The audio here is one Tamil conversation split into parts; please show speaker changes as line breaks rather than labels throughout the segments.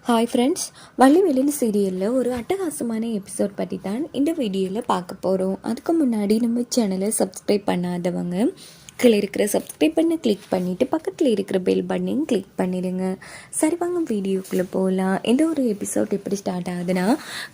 ஹாய் ஃப்ரெண்ட்ஸ், வள்ளி வெளியில் சீரியலில் ஒரு அட்டகாசமான எபிசோட் பற்றி தான் இந்த வீடியோவில் பார்க்க போகிறோம். அதுக்கு முன்னாடி நம்ம சேனலை சப்ஸ்கிரைப் பண்ணாதவங்க கீழே இருக்கிற சப்ஸ்கிரைப் பண்ண கிளிக் பண்ணிவிட்டு பக்கத்தில் இருக்கிற பெல் பட்டனையும் கிளிக் பண்ணிடுங்க. சரி வாங்க வீடியோக்குள்ளே போகலாம். இந்த ஒரு எபிசோட் எப்படி ஸ்டார்ட் ஆகுதுன்னா,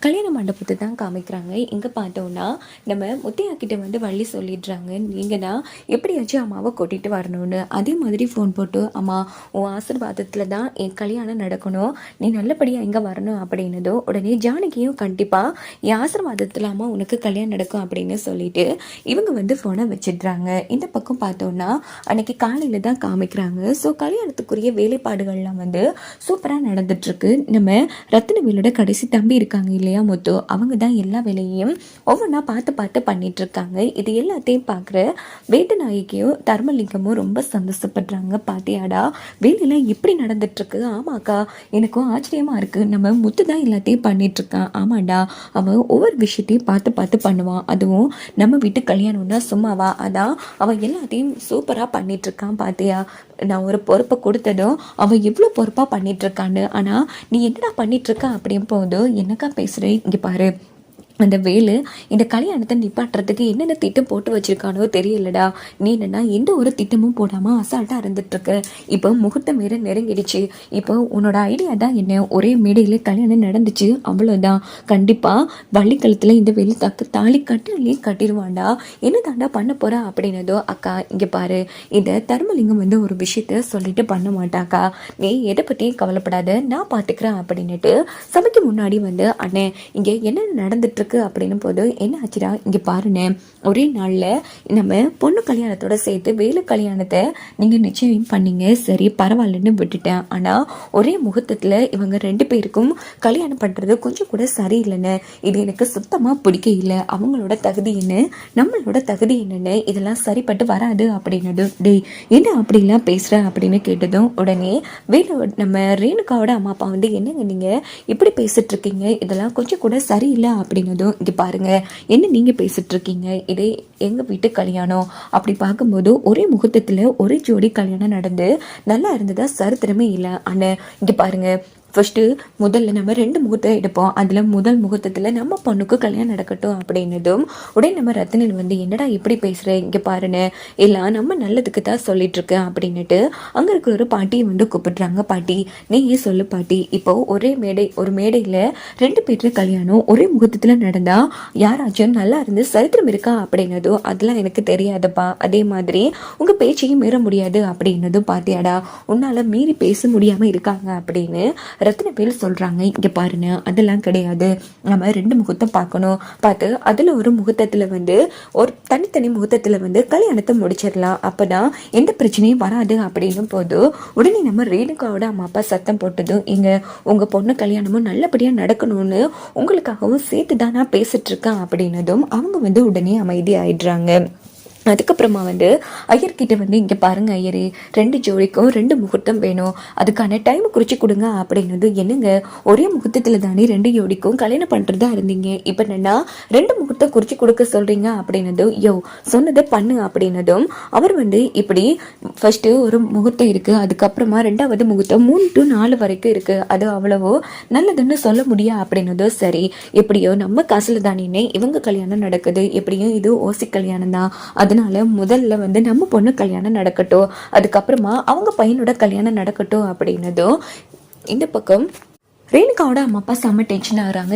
கல்யாண மண்டபத்தை தான் காமிக்கிறாங்க. இங்கே பார்த்தோன்னா நம்ம முத்தையாக்கிட்ட வந்து வள்ளி சொல்லிடுறாங்க, நீங்கள் தான் எப்படியாச்சும் அம்மாவை கூட்டிகிட்டு வரணும்னு. அதே மாதிரி ஃபோன் போட்டு, அம்மா உன் ஆசீர்வாதத்தில் தான் என் கல்யாணம் நடக்கணும், நீ நல்லபடியாக இங்கே வரணும் அப்படின்னதோ உடனே ஜானகியும் கண்டிப்பாக என் ஆசீர்வாதத்தில் அம்மா உனக்கு கல்யாணம் நடக்கும் அப்படின்னு சொல்லிட்டு இவங்க வந்து ஃபோனை வச்சிடுறாங்க. இந்த பக்கம் பார்த்தோன்னா அன்னைக்கு காலையில் தான் காமிக்கிறாங்க. ஸோ கல்யாணத்துக்குரிய வேலைப்பாடுகள்லாம் வந்து சூப்பராக நடந்துட்டுருக்கு. நம்ம ரத்தினவேலோட கடைசி தம்பி இருக்காங்க இல்லையா முத்து, அவங்க தான் எல்லா வேலையும் ஒவ்வொன்றா பார்த்து பார்த்து பண்ணிகிட்ருக்காங்க. இது எல்லாத்தையும் பார்க்குற வேட்டநாயகியும் தர்மலிங்கமும் ரொம்ப சந்தோஷப்படுறாங்க. பாத்தியாடா வேலையெல்லாம் எப்படி நடந்துட்டுருக்கு? ஆமாக்கா எனக்கும் ஆச்சரியமாக இருக்குது, நம்ம முத்து தான் எல்லாத்தையும் பண்ணிகிட்ருக்கான். ஆமாண்டா அவன் ஒவ்வொரு விஷயத்தையும் பார்த்து பார்த்து பண்ணுவான், அதுவும் நம்ம வீட்டு கல்யாணம்னா சும்மாவா? அதான் அவன் எல்லாத்தையும் சூப்பராக பண்ணிகிட்ருக்கான். பார்த்தியா, நான் ஒரு பொறுப்பை கொடுத்ததும் அவன் எவ்வளோ பொறுப்பாக பண்ணிகிட்ருக்கான்னு. ஆனால் நீ என்னடா பண்ணிகிட்ருக்க அப்படின் போது என்னக்கா பேசுகிறேன், இங்கே பாரு, அந்த வேலு இந்த கல்யாணத்தை நிப்பாட்டுறதுக்கு என்னென்ன திட்டம் போட்டு வச்சிருக்கானோ தெரியலடா. நீ என்னன்னா எந்த ஒரு திட்டமும் போடாமல் அசால்ட்டாக இருந்துட்டுருக்க. இப்போ முகூர்த்தம் வேற நெருங்கிடுச்சு. இப்போ உன்னோட ஐடியா தான் என்ன, ஒரே மேடையிலே கல்யாணம் நடந்துச்சு, அவ்வளோதான். கண்டிப்பாக வள்ளிக்கழுத்தில் இந்த வேலு தாலி கட்டிலே கட்டிடுவான்டா. என்ன தாண்டா பண்ண போகிறா அப்படின்னதோ, அக்கா இங்கே பாரு, இந்த தர்மலிங்கம் வந்து ஒரு விஷயத்த சொல்லிட்டு பண்ண மாட்டாக்கா, நீ எதை பற்றியும் கவலைப்படாத, நான் பார்த்துக்கிறேன் அப்படின்னுட்டு சபைக்கு முன்னாடி வந்து, அண்ணே இங்கே என்ன நடந்துட்டு அப்படின்னு போது, என்ன ஆச்சுடா இங்கே பாருண்ணே, ஒரே நாளில் நம்ம பொண்ணு கல்யாணத்தோட சேர்த்து வேலு கல்யாணத்தை நீங்கள் நிச்சயம் பண்ணீங்க, சரி பரவாயில்லன்னு விட்டுட்டேன். ஆனால் ஒரே முகூர்த்தத்தில் இவங்க ரெண்டு பேருக்கும் கல்யாணம் பண்ணுறது கொஞ்சம் கூட சரியில்லைன்னு, இது எனக்கு சுத்தமாக பிடிக்க இல்லை. அவங்களோட தகுதி என்ன, நம்மளோட தகுதி என்னன்னு, இதெல்லாம் சரிப்பட்டு வராது அப்படின்னது. டேய் என்ன அப்படிலாம் பேசுகிற அப்படின்னு கேட்டதும் உடனே வேலு நம்ம ரேணுகாவோட அம்மா அப்பா வந்து, என்னங்க நீங்கள் இப்படி பேசிட்டு இருக்கீங்க, இதெல்லாம் கொஞ்சம் கூட சரியில்லை அப்படின்னு. இங்கே பாருங்க, என்ன நீங்க பேசிட்டு இருக்கீங்க, இதே எங்க வீட்டு கல்யாணம். அப்படி பார்க்கும்போது ஒரே முகூர்த்தத்தில் ஒரு ஜோடி கல்யாணம் நடந்து நல்லா இருந்ததா சரித்திரமே இல்லை. அண்ணே இங்கே பாருங்க, ஃபஸ்ட்டு முதல்ல நம்ம 2 முகூர்த்தம் எடுப்போம், அதில் முதல் முகூர்த்தத்தில் நம்ம பொண்ணுக்கு கல்யாணம் நடக்கட்டும் அப்படின்னதும் உடனே நம்ம ரத்தினில் வந்து, என்னடா இப்படி பேசுகிற, இங்கே பாருன்னு, எல்லாம் நம்ம நல்லதுக்கு தான் சொல்லிட்டுருக்கேன் அப்படின்னுட்டு அங்கே இருக்கிற ஒரு பாட்டியை வந்து கூப்பிடுறாங்க. பாட்டி நீ ஏன் சொல்லு பாட்டி, இப்போ ஒரு மேடையில் 2 பேருக்கு கல்யாணம் ஒரே முகூர்த்தத்தில் நடந்தால் யாராச்சும் நல்லா இருந்து சரித்திரம் இருக்கா அப்படின்னதும், அதெல்லாம் எனக்கு தெரியாதப்பா, அதே மாதிரி உங்கள் பேச்சையும் மீற முடியாது அப்படின்னதும், பாத்தியாடா உன்னால் மீறி பேச முடியாமல் இருக்காங்க அப்படின்னு ரத்தினவேல் சொல்கிறாங்க. இங்கே பாருங்க, அதெல்லாம் கிடையாது, நம்ம 2 முகூர்த்தம் பார்க்கணும், பார்த்து அதில் ஒரு முகூர்த்தத்தில் வந்து ஒரு தனித்தனி முகூர்த்தத்தில் வந்து கல்யாணத்தை முடிச்சிடலாம், அப்போ தான் எந்த பிரச்சனையும் வராது அப்படின்னும் போது உடனே நம்ம ரேணுகாவோட அம்மா அப்பா சத்தம் போட்டதும், இங்கே உங்கள் பொண்ணு கல்யாணமும் நல்லபடியாக நடக்கணும்னு உங்களுக்காகவும் சேர்த்து தான் நான் பேசிட்டு இருக்கேன் அப்படின்னதும் அவங்க வந்து உடனே அமைதி ஆயிடுறாங்க. அதுக்கப்புறமா வந்து ஐயர்கிட்ட வந்து, இங்கே பாருங்கள் ஐயரே, 2 ஜோடிக்கும் 2 முகூர்த்தம் வேணும், அதுக்கான டைம் குறித்து கொடுங்க அப்படின்னது. என்னங்க ஒரே முகூர்த்தத்தில் தானே 2 ஜோடிக்கும் கல்யாணம் பண்ணுறதா இருந்தீங்க, இப்போ என்னன்னா 2 முகூர்த்தம் குறித்து கொடுக்க சொல்கிறீங்க அப்படின்னதும், யோ சொன்னதை பண்ணு அப்படின்னதும் அவர் வந்து, இப்படி ஃபஸ்ட்டு ஒரு முகூர்த்தம் இருக்குது, அதுக்கப்புறமா 2வது முகூர்த்தம் 3 to 4 வரைக்கும் இருக்குது, அது அவ்வளவோ நல்லதுன்னு சொல்ல முடியா அப்படின்னதும், சரி எப்படியோ நம்ம காசில் தானே இவங்க கல்யாணம் நடக்குது, எப்படியும் இது ஓசி கல்யாணம் தான், அதனால முதல்ல வந்து நம்ம பொண்ணு கல்யாணம் நடக்கட்டும், அதுக்கப்புறமா அவங்க பையனோட கல்யாணம் நடக்கட்டும் அப்படின்னதும் இந்த பக்கம் ரேணுகாவோட அம்மா அப்பா செம்ம டென்ஷன் ஆகிறாங்க.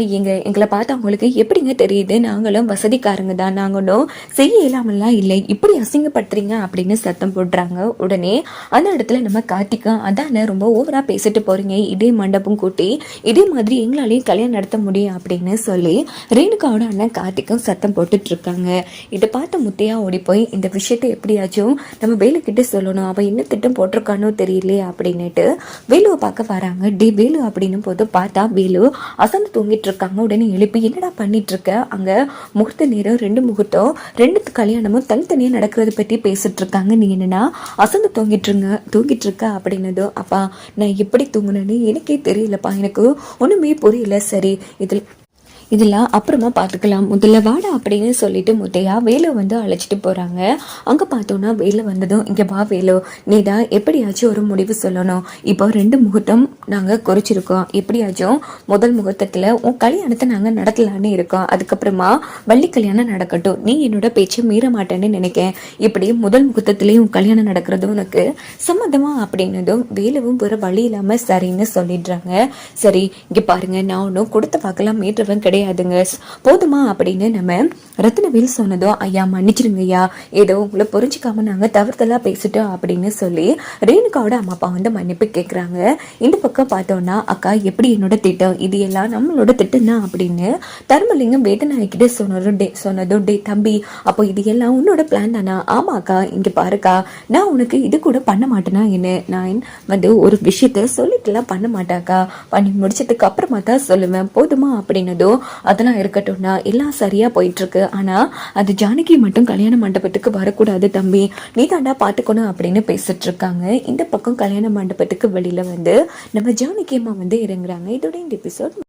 எங்களை பார்த்து அவங்களுக்கு எப்படிங்க தெரியுது, நாங்களும் வசதிக்காரங்க தான், நாங்களும் செய்ய இயலாமலாம் இல்லை, இப்படி அசிங்கப்படுத்துறீங்க அப்படின்னு சத்தம் போடுறாங்க. உடனே அந்த இடத்துல நம்ம கார்த்திகா, அதானே ரொம்ப ஓவராக பேசிட்டு போகிறீங்க, இதே மண்டபம் கூட்டி இதே மாதிரி எங்களாலேயும் கல்யாணம் நடத்த முடியும் அப்படின்னு சொல்லி ரேணுகாவோட அண்ணன் கார்த்திக்கும் சத்தம் போட்டுட்ருக்காங்க. இதை பார்த்த முத்தையா ஓடி போய், இந்த விஷயத்தை எப்படியாச்சும் நம்ம வேலுக்கிட்ட சொல்லணும், அவள் என்ன திட்டம் போட்டிருக்கானோ தெரியலையே அப்படின்னுட்டு வேலுவை பார்க்க வராங்க. வேலு அப்படின்னு போது பார்த்தா வேலு அசந்து தூங்கிட்டு இருக்காங்க. உடனே எழுப்பி, என்னடா பண்ணிட்டு இருக்க, அங்க முகூர்த்த நேரம் 2 முகூர்த்தம் 2 கல்யாணமும் தனித்தனியா நடக்கிறத பத்தி பேசிட்டு இருக்காங்க, நீ என்னன்னா அசந்து தூங்கிட்டு இருக்க அப்படின்னதும், அப்பா நான் எப்படி தூங்கினேன்னு எனக்கே தெரியலப்பா, எனக்கு ஒண்ணுமே புரியல, சரி இதெல்லாம் அப்புறமா பார்த்துக்கலாம், முதல்ல வாடா அப்படின்னு சொல்லிட்டு முத்தையா வேலு வந்து அழைச்சிட்டு போகிறாங்க. அங்கே பார்த்தோன்னா வேலு வந்ததும், இங்கே வா வேலு, நீ தான் எப்படியாச்சும் ஒரு முடிவு சொல்லணும். இப்போ 2 முகூர்த்தம் நாங்கள் குறிச்சிருக்கோம். எப்படியாச்சும் முதல் முகூர்த்தத்தில் உன் கல்யாணத்தை நாங்கள் நடத்தலான்னு இருக்கோம். அதுக்கப்புறமா வள்ளி கல்யாணம் நடக்கட்டும். நீ என்னோட பேச்சை மீற மாட்டேன்னு நினைக்கேன். இப்படி முதல் முகூர்த்தத்துலேயும் உன் கல்யாணம் நடக்கிறது உனக்கு சம்மந்தமா அப்படின்னதும் வேலுவும் வேறு வழி இல்லாமல் சரின்னு சொல்லிடுறாங்க. சரி இங்கே பாருங்க, நான் ஒன்றும் கொடுத்த பார்க்கலாம் மீட்டவன் கிடையாதுங்க, போதுமா அப்படின்னு நம்ம ரத்னவேல் சொன்னதோ, ஐயா மன்னிச்சிருங்க ஐயா, ஏதோ உங்களை புரிஞ்சிக்காம நாங்கள் தவறுதலாக பேசிட்டோம் அப்படின்னு சொல்லி ரேணுகாவோட அம்மா அப்பா வந்து மன்னிப்பு கேட்குறாங்க. இந்த பக்கம் பார்த்தோன்னா, அக்கா எப்படி என்னோட திட்டம் இது எல்லாம் நம்மளோட திட்டம் தான் அப்படின்னு தர்மலிங்கம் வேதநாயகிட்ட சொன்னதும் டே தம்பி, அப்போ இது எல்லாம் உன்னோட பிளான் தானா? ஆமாக்கா, இங்கே பாருக்கா, நான் உனக்கு இது கூட பண்ண மாட்டேனா என்ன, நான் வந்து ஒரு விஷயத்த சொல்லிட்டுலாம் பண்ண மாட்டாக்கா, பண்ணி முடிச்சதுக்கு அப்புறமா தான் சொல்லுவேன், போதுமா அப்படின்னதோ, அதெல்லாம் இருக்கட்டும்னா எல்லாம் சரியா போயிட்டு இருக்கு, ஆனா அது ஜானகி மட்டும் கல்யாண மண்டபத்துக்கு வரக்கூடாது தம்பி, நீ தாண்டா பாத்துக்கணும் அப்படின்னு பேசிட்டு இருக்காங்க. இந்த பக்கம் கல்யாண மண்டபத்துக்கு வெளியில வந்து நம்ம ஜானகி அம்மா வந்து இறங்குறாங்க. இதோட இந்த எபிசோட்